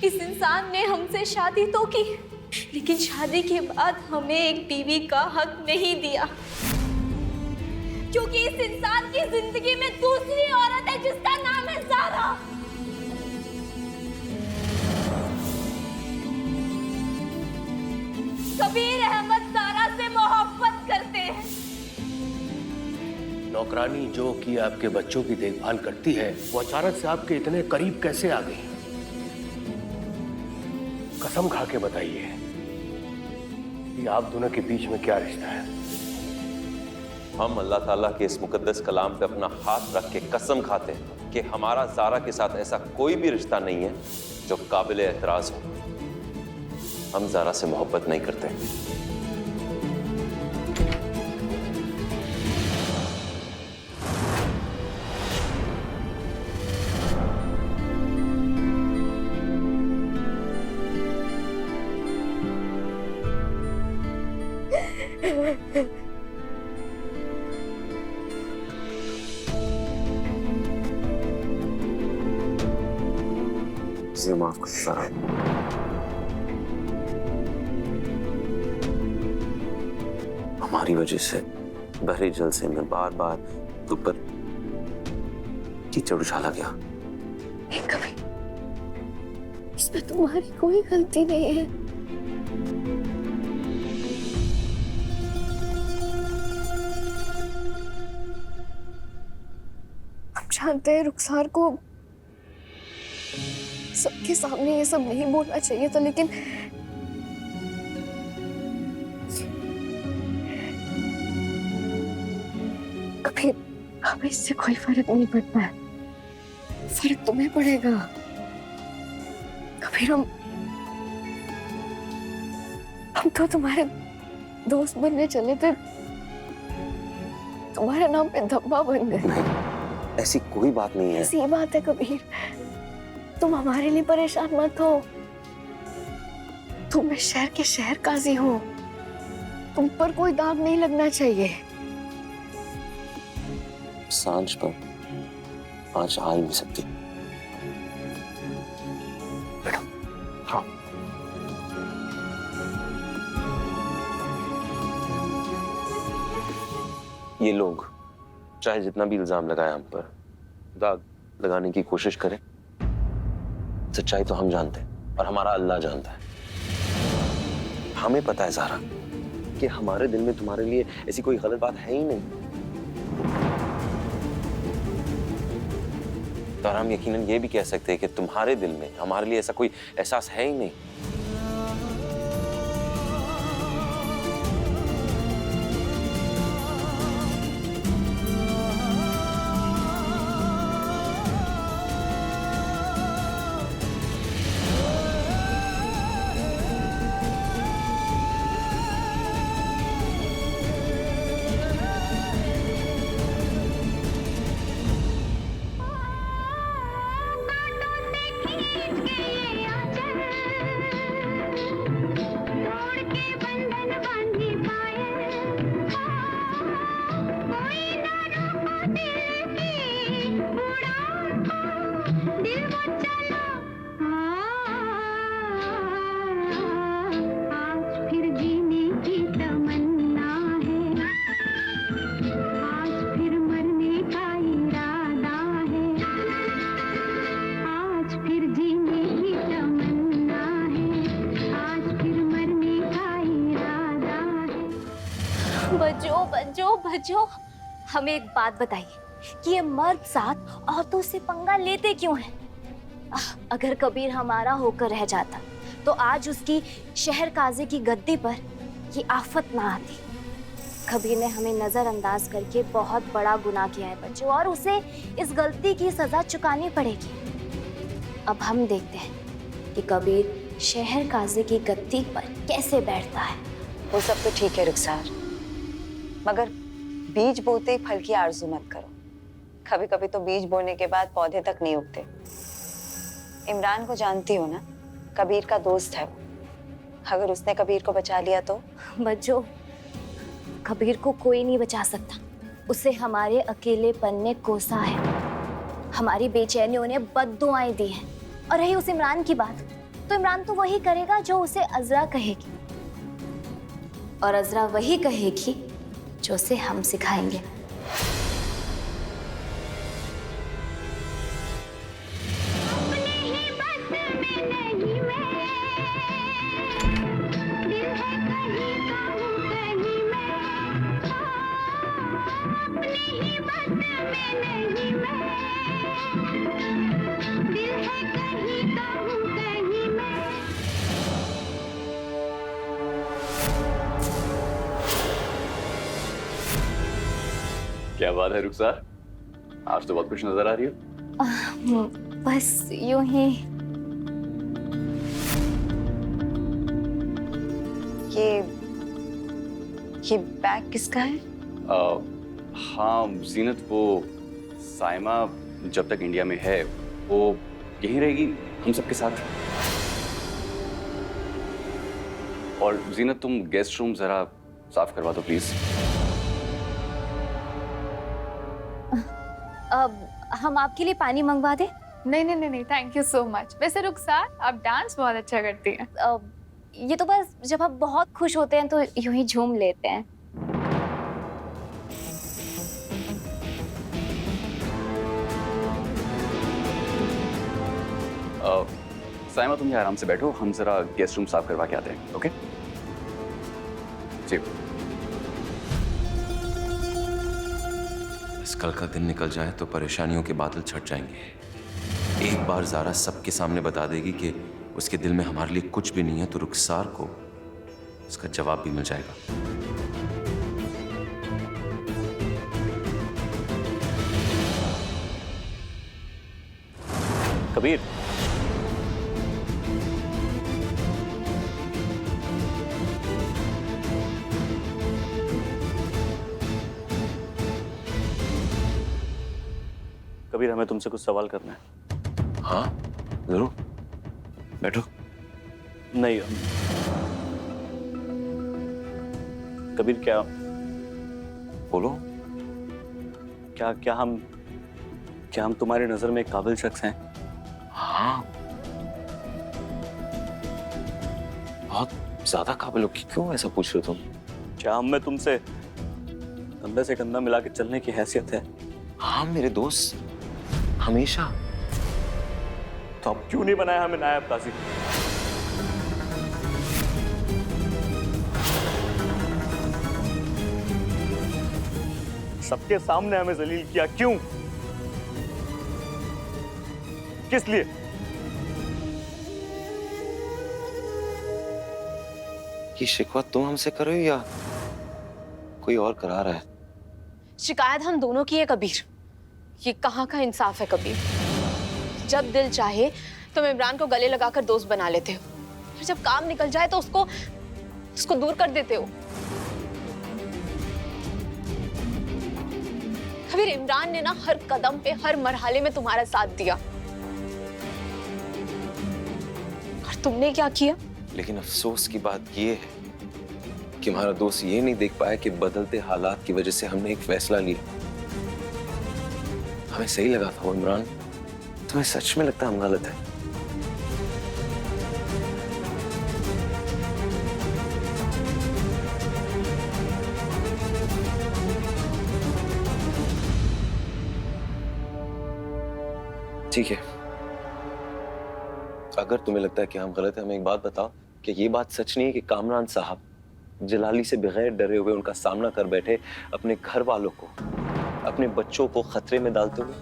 इस इंसान ने हमसे शादी तो की, लेकिन शादी के बाद हमें एक बीवी का हक नहीं दिया, क्योंकि इस इंसान की जिंदगी में दूसरी औरत है जिसका नाम है ज़ारा। कबीर अहमद ज़ारा से मोहब्बत करते हैं। नौकरानी जो कि आपके बच्चों की देखभाल करती है, वो अचानक से आपके इतने करीब कैसे आ गई? कसम खा के बताइए कि आप दोनों के बीच में क्या रिश्ता है? हम अल्लाह ताला के इस मुकद्दस कलाम पे अपना हाथ रख के कसम खाते हैं कि हमारा ज़ारा के साथ ऐसा कोई भी रिश्ता नहीं है जो काबिल एतराज़ हो। हम ज़ारा से मोहब्बत नहीं करते। मुझे माफ कर ज़ारा। हमारी वजह से बहरे जल से मैं बार बार तुम पर कीचड़ उछाला गया। कभी इसमें तुम्हारी कोई गलती नहीं है। हम जानते हैं रुखसार को सबके सामने ये सब नहीं बोलना चाहिए था, लेकिन कभी हमें इससे कोई फर्क नहीं पड़ता है। फर्क तुम्हें पड़ेगा। कभी हम तो तुम्हारे दोस्त बनने चले थे, तुम्हारे नाम पे धब्बा बन गए। नहीं, ऐसी कोई बात नहीं है। ऐसी बात है कबीर, तुम हमारे लिए परेशान मत हो। तुम इस शहर के शहर काजी हो, तुम पर कोई दाग नहीं लगना चाहिए। सांझ पर आज आ ही नहीं सकती। बेटा, हाँ। ये लोग चाहे जितना भी इल्जाम लगाए हम पर, दाग लगाने की कोशिश करें, सच्चाई तो हम जानते हैं और हमारा अल्लाह जानता है। हमें पता है ज़ारा कि हमारे दिल में तुम्हारे लिए ऐसी कोई गलत बात है ही नहीं, तो हम यकीनन ये भी कह सकते हैं कि तुम्हारे दिल में हमारे लिए ऐसा कोई एहसास है ही नहीं। बजो बजो बजो, हमें एक बात बताइए कि ये मर्द साथ औरतों से पंगा लेते क्यों हैं? अगर कबीर हमारा होकर रह जाता तो आज उसकी शहर काजी की गद्दी पर ये आफत ना आती। कबीर ने हमें नजरअंदाज करके बहुत बड़ा गुनाह किया है बच्चों, और उसे इस गलती की सजा चुकानी पड़ेगी। अब हम देखते हैं कि कबीर शहर काजी की गद्दी पर कैसे बैठता है। वो सब तो ठीक है रुखसार, मगर बीज बोते ही फल की आरजू मत करो। कभी कभी तो बीज बोने के बाद पौधे तक नहीं उगते। इमरान को जानती हो ना, कबीर का दोस्त है वो। अगर उसने कबीर को बचा लिया तो? बच्चों, कबीर को कोई नहीं बचा सकता। उसे हमारे अकेलेपन ने कोसा है, हमारी बेचैनियों ने बद्दुआएं दी हैं। और रही उस इमरान की बात, तो इमरान तो वही करेगा जो उसे अजरा कहेगी, और अजरा वही कहेगी जो उसे हम सिखाएंगे। क्या बात है रुखसार, आज तो बहुत खुश नजर आ रही हो। बस यूं ही। ये बैग किसका है? हाँ जीनत, वो साइमा जब तक इंडिया में है वो यहीं रहेगी हम सबके साथ। और जीनत तुम गेस्ट रूम जरा साफ करवा दो प्लीज। अब हम आपके लिए पानी मंगवा दें? नहीं, थैंक यू सो मच। वैसे रुखसार, आप डांस बहुत अच्छा करती हैं। ये तो बस जब आप बहुत खुश होते हैं तो यूं ही झूम लेते हैं। साइमा तुम यहाँ आराम से बैठो, हम जरा गेस्ट रूम साफ करवा के आते हैं। ओके जी। बस कल का दिन निकल जाए तो परेशानियों के बादल छट जाएंगे। एक बार ज़ारा सबके सामने बता देगी कि उसके दिल में हमारे लिए कुछ भी नहीं है, तो रुखसार को उसका जवाब भी मिल जाएगा। कबीर, कबीर हमें तुमसे कुछ सवाल करना है। हाँ जरूर, बैठो। नहीं कबीर, क्या बोलो। क्या हम तुम्हारी नजर में एक काबिल शख्स हैं? हाँ, बहुत ज्यादा काबिल हो। क्यों ऐसा पूछ रहे हो तुम? क्या हम में तुमसे कंधे से कंधा मिला के चलने की हैसियत है? हाँ मेरे दोस्त, हमेशा। तो अब क्यों नहीं बनाया हमें नायब काजी? सबके सामने हमें जलील किया, क्यों? किस लिए? ये शिकवा तुम हमसे करो या कोई और करा रहा है? शिकायत हम दोनों की है कबीर। ये कहाँ का इंसाफ है कबीर? जब दिल चाहे तुम इमरान को गले लगाकर दोस्त बना लेते हो, फिर जब काम निकल जाए तो उसको दूर कर देते हो। कबीर, इमरान ने ना हर कदम पे, हर मरहले में तुम्हारा साथ दिया, और तुमने क्या किया? लेकिन अफसोस की बात ये है कि हमारा दोस्त ये नहीं देख पाया कि बदलते हालात की वजह से हमने एक फैसला लिया। हमें सही लगा था वो इमरान। तुम्हें सच में लगता है हम गलत है? ठीक है, अगर तुम्हें लगता है कि हम गलत है, हमें एक बात बताओ कि ये बात सच नहीं है कि कामरान साहब जलाली से बगैर डरे हुए उनका सामना कर बैठे अपने घर वालों को, अपने बच्चों को खतरे में डालते हुए?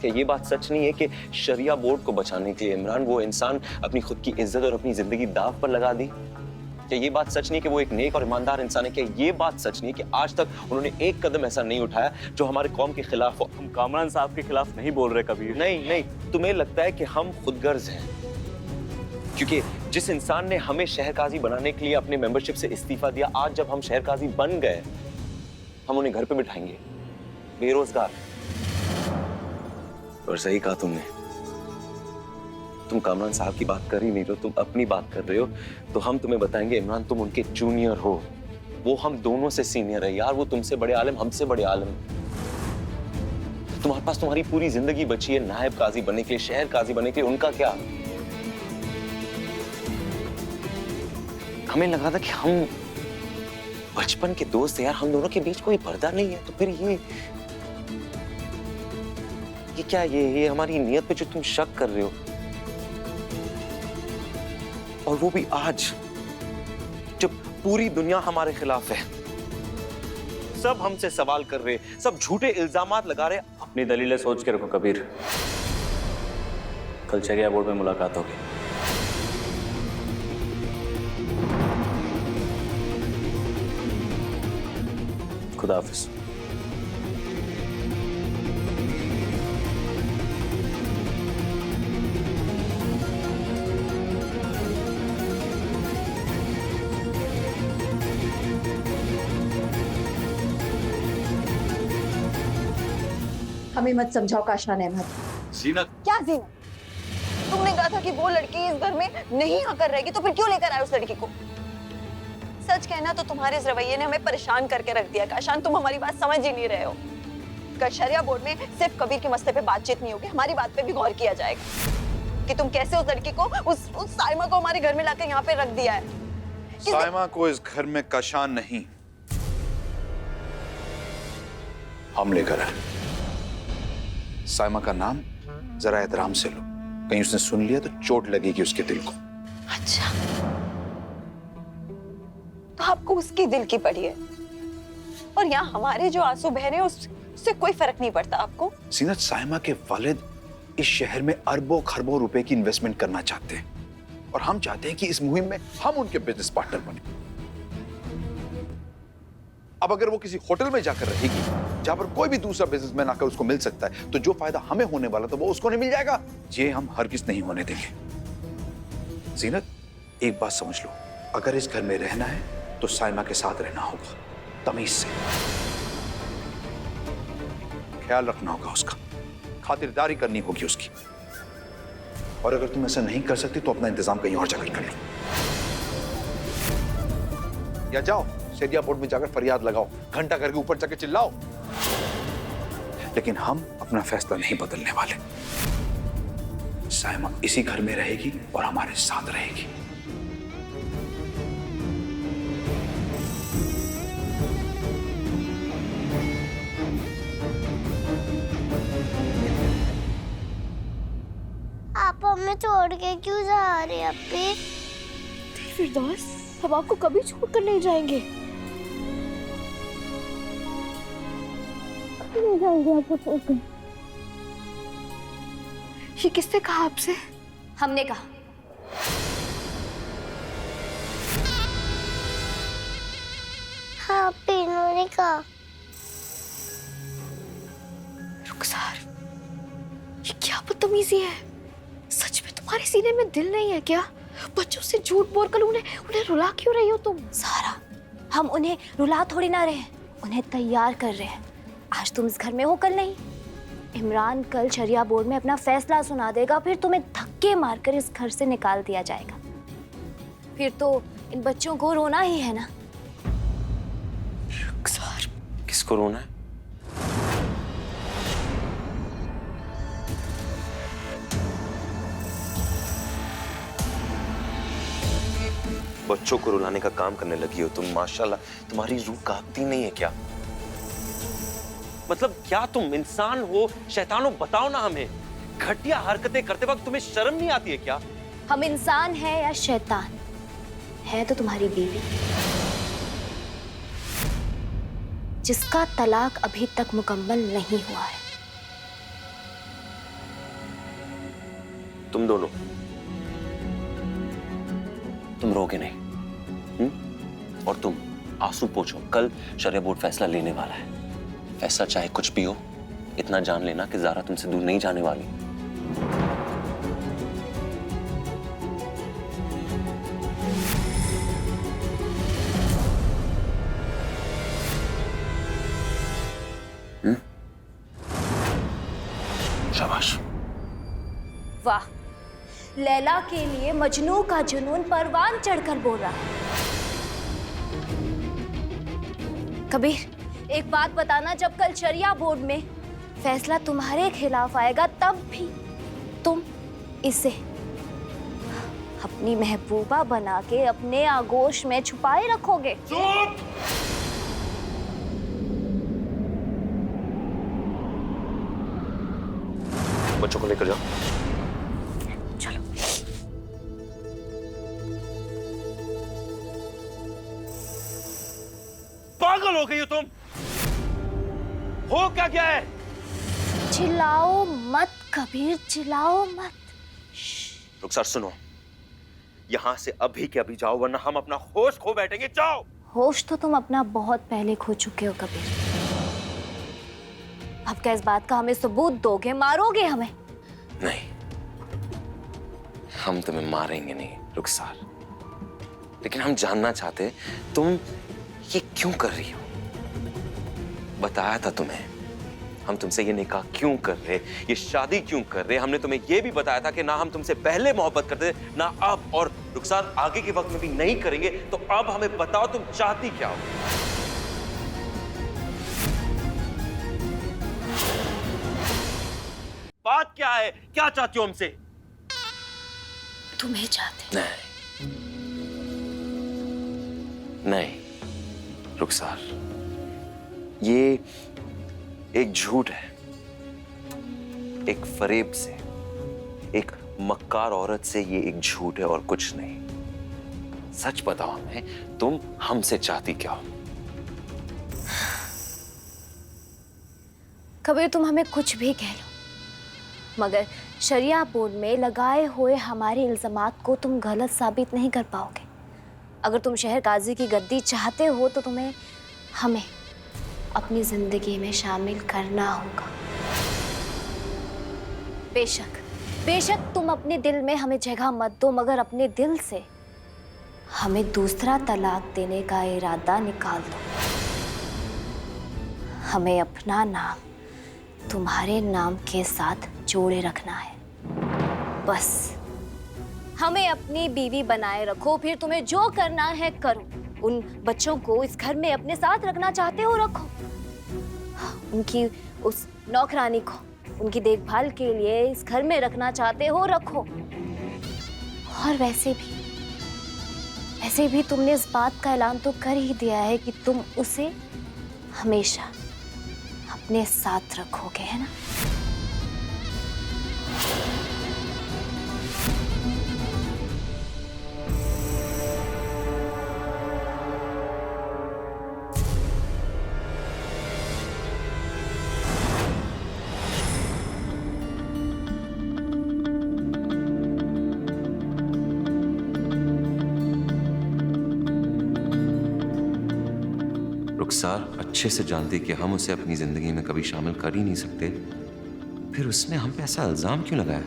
क्या ये बात सच नहीं है कि शरिया बोर्ड को बचाने के लिए इमरान वो इंसान अपनी खुद की इज्जत और अपनी जिंदगी दाव पर लगा दी? क्या ये बात सच नहीं कि वो एक नेक और ईमानदार इंसान है? क्या ये बात सच नहीं कि आज तक उन्होंने एक कदम ऐसा नहीं उठाया जो हमारे कौम के खिलाफ हो? हम कामरान साहब के खिलाफ नहीं बोल रहे कबीर। नहीं, तुम्हें लगता है कि हम खुदगर्ज हैं क्योंकि जिस इंसान ने हमें शहर काजी बनाने के लिए अपने मेंबरशिप से इस्तीफा दिया, आज जब हम शहर काजी बन गए, हम उन्हें घर पे बिठाएंगे बेरोजगार? और सही कहा तुमने, तुम कामरान साहब की बात कर ही नहीं रहे हो, तुम अपनी बात कर रहे हो। तो हम तुम्हें बताएंगे इमरान, तुम उनके जूनियर हो, वो हम दोनों से सीनियर है यार। वो तुमसे बड़े आलिम, हमसे बड़े आलिम। तुम्हारे पास तुम्हारी पूरी जिंदगी बची है नायब काजी बनने के लिए, शहर काजी बनने के लिए। उनका क्या? हमें लगा था कि हम बचपन के दोस्त हैं यार, हम दोनों के बीच कोई पर्दा नहीं है। तो फिर ये क्या, ये हमारी नीयत पे जो तुम शक कर रहे हो, और वो भी आज जब पूरी दुनिया हमारे खिलाफ है, सब हमसे सवाल कर रहे, सब झूठे इल्जामात लगा रहे। अपनी दलीलें सोच के रखो कबीर, कल शरिया बोर्ड में मुलाकात होगी। खुदा हाफिज। हमें मत समझाओ काशनान अहमद। जीनत, क्या जीनत? तुमने कहा था कि वो लड़की इस घर में नहीं आकर रहेगी, तो फिर क्यों लेकर आए उस लड़की को? सच कहना तो तुम्हारे इस रवैये ने हमें परेशान करके रख दिया काशान। तुम हमारी बात समझ ही नहीं रहे हो। कल शरिया बोर्ड में सिर्फ कबीर के मसले पे बातचीत नहीं होगी, हमारी बात पे भी गौर किया जाएगा कि तुम कैसे उस लड़की को, उस साइमा को हमारे घर में लाकर यहाँ पे रख दिया है। साइमा को इस घर में काशान नहीं, हम लेकर आए। साइमा का नाम जरा एहतराम से लो, कहीं उसने सुन लिया तो चोट लगेगी उसके दिल को। अच्छा, तो आपको उसकी दिल की पड़ी है, और यहाँ हमारे जो आंसू बह रहे हैं उससे कोई फर्क नहीं पड़ता आपको? सीनत, साइमा के वालिद इस शहर में अरबों खरबों रुपए की इन्वेस्टमेंट करना चाहते हैं, और हम चाहते हैं कि इस मुहिम में हम उनके बिजनेस पार्टनर बने। अब अगर वो किसी होटल में जाकर रहेगी जहां पर कोई भी दूसरा बिजनेसमैन आकर उसको मिल सकता है, तो जो फायदा हमें होने वाला था वो उसको नहीं मिल जाएगा। ये हम हरगिज़ नहीं होने देंगे। जीनत, एक बात समझ लो, अगर इस घर में रहना है तो साइमा के साथ रहना होगा, तमीज से। ख्याल रखना होगा उसका, खातिरदारी करनी होगी उसकी, और अगर तुम ऐसा नहीं कर सकती तो अपना इंतजाम कहीं और जाकर कर लो, या जाओ शरिया बोर्ड में जाकर फरियाद लगाओ, घंटा घर के ऊपर जाकर चिल्लाओ। लेकिन हम अपना फैसला नहीं बदलने वाले। साइमा इसी घर में रहेगी और हमारे साथ रहेगी। आप हमें छोड़ के क्यों जा रहे हैं अब्बी? फिरदौस, हम आपको कभी छोड़कर नहीं जाएंगे। नहीं जाएंगे आपको छोड़कर। ये किसने कहा आपसे? हमने कहा। हाँ, पीनू ने कहा। रुखसार, ये क्या बदतमीजी है? सच में तुम्हारे सीने में दिल नहीं है क्या? बच्चों से झूठ बोलकर उन्हें रुला क्यों रही हो तुम? सारा, हम उन्हें रुला थोड़ी ना रहे हैं, उन्हें तैयार कर रहे हैं। आज तुम इस घर में हो, कल नहीं। इमरान कल शरिया बोर्ड में अपना फैसला सुना देगा, फिर तुम्हें धक्के मारकर इस घर से निकाल दिया जाएगा। फिर तो इन बच्चों को रोना ही है ना। रुखसार, किसको रोना है? बच्चों को रुलाने का काम करने लगी हो तुम, माशाल्लाह। तुम्हारी रूह कांपती नहीं है क्या? मतलब क्या तुम इंसान हो, शैतान हो? बताओ ना हमें। घटिया हरकतें करते वक्त तुम्हें शर्म नहीं आती है क्या? हम इंसान हैं या शैतान? है तो तुम्हारी बीवी, जिसका तलाक अभी तक मुकम्मल नहीं हुआ है। तुम दोनों, तुम रोगे नहीं। और तुम आंसू पोंछो, कल शरिया बोर्ड फैसला लेने वाला है। फैसला चाहे कुछ भी हो, इतना जान लेना कि ज़ारा तुमसे दूर नहीं जाने वाली। शाबाश। वाह, लैला के लिए मजनू का जुनून परवान चढ़कर बोल रहा है। कबीर, एक बात बताना, जब कल शरिया बोर्ड में फैसला तुम्हारे खिलाफ आएगा, तब भी तुम इसे अपनी महबूबा बना के अपने आगोश में छुपाए रखोगे? बच्चों को लेकर जाओ। चलो। पागल हो गई हो तुम? हो क्या है? चिल्लाओ मत कबीर, चिल्लाओ मत। रुखसार सुनो, यहाँ से अभी के अभी जाओ वरना हम अपना होश खो बैठेंगे। जाओ। होश तो तुम अपना बहुत पहले खो चुके हो कबीर। अब क्या इस बात का हमें सबूत दोगे? मारोगे हमें? नहीं, हम तुम्हें मारेंगे नहीं रुखसार, लेकिन हम जानना चाहते तुम ये क्यों कर रही हो। बताया था तुम्हें, हम तुमसे ये निकाह क्यों कर रहे, ये शादी क्यों कर रहे। हमने तुम्हें ये भी बताया था कि ना हम तुमसे पहले मोहब्बत करते ना अब, और रुखसार आगे के वक्त में भी नहीं करेंगे। तो अब हमें बताओ तुम चाहती क्या हो। बात क्या है, क्या चाहती हो हमसे? तुम्हें चाहते। नहीं रुखसार, ये एक झूठ है, एक फरेब से, एक मक्कार औरत से ये एक झूठ है और कुछ नहीं। सच बताओ हमें, तुम हमसे चाहती क्या हो? कबीर तुम हमें कुछ भी कह लो, मगर शरिया बोर्ड में लगाए हुए हमारे इल्जामात को तुम गलत साबित नहीं कर पाओगे। अगर तुम शहर काजी की गद्दी चाहते हो तो तुम्हें हमें अपनी जिंदगी में शामिल करना होगा। बेशक बेशक तुम अपने दिल में हमें जगह मत दो, मगर अपने दिल से हमें दूसरा तलाक देने का इरादा निकाल दो। हमें अपना नाम तुम्हारे नाम के साथ जोड़े रखना है, बस। हमें अपनी बीवी बनाए रखो, फिर तुम्हें जो करना है करो। उन बच्चों को इस घर में अपने साथ रखना चाहते हो रखो, उनकी उस नौकरानी को उनकी देखभाल के लिए इस घर में रखना चाहते हो रखो। और वैसे भी तुमने इस बात का ऐलान तो कर ही दिया है कि तुम उसे हमेशा अपने साथ रखोगे, है ना? रुखसार अच्छे से जानती कि हम उसे अपनी जिंदगी में कभी शामिल कर ही नहीं सकते, फिर उसने हम पे ऐसा इल्जाम क्यों लगाया?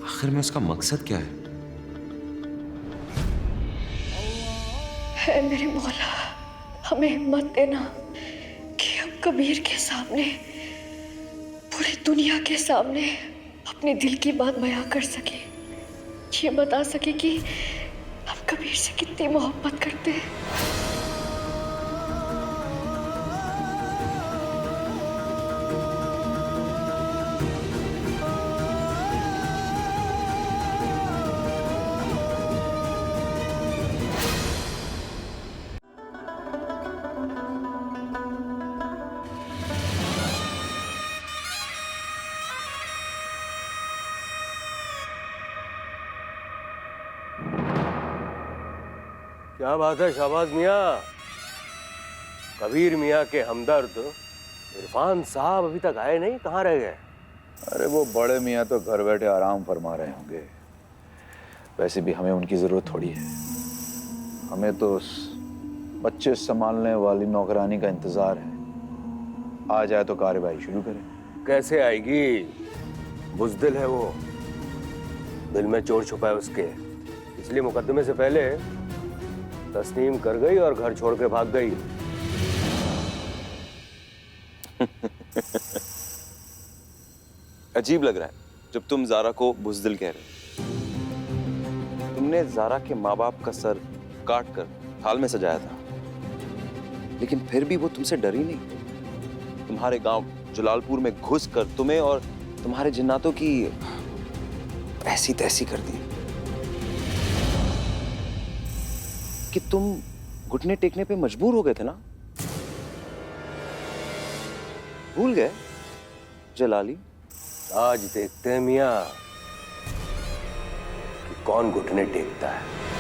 आखिर में उसका मकसद क्या है? है मेरे मौला, हमें हिम्मत देना कि हम कबीर के सामने, पूरी दुनिया के सामने अपने दिल की बात बयां कर सके, ये बता सके कि हम कबीर से कितनी मोहब्बत करते हैं। क्या बात है शाहबाज मियाँ? कबीर मियाँ के हमदर्द इरफान साहब अभी तक आए नहीं, कहाँ रह गए? अरे वो बड़े मियाँ तो घर बैठे आराम फरमा रहे होंगे। वैसे भी हमें उनकी जरूरत थोड़ी है, हमें तो उस बच्चे संभालने वाली नौकरानी का इंतजार है। आ जाए तो कार्रवाई शुरू करें। कैसे आएगी? बुज़दिल है वो, दिल में चोर छुपा है उसके, इसलिए मुकदमे से पहले तस्लीम कर गई और घर छोड़ के भाग गई। अजीब लग रहा है जब तुम जारा को बुज़दिल कह रहे हो। तुमने जारा के माँ बाप का सर काट कर थाल में सजाया था, लेकिन फिर भी वो तुमसे डरी नहीं। तुम्हारे गांव जलालपुर में घुस कर तुम्हें और तुम्हारे जिन्नातों की ऐसी तैसी कर दी। कि तुम घुटने टेकने पे मजबूर हो गए थे ना? भूल गए जलाली? आज देखते हैं मियाँ कि कौन घुटने टेकता है।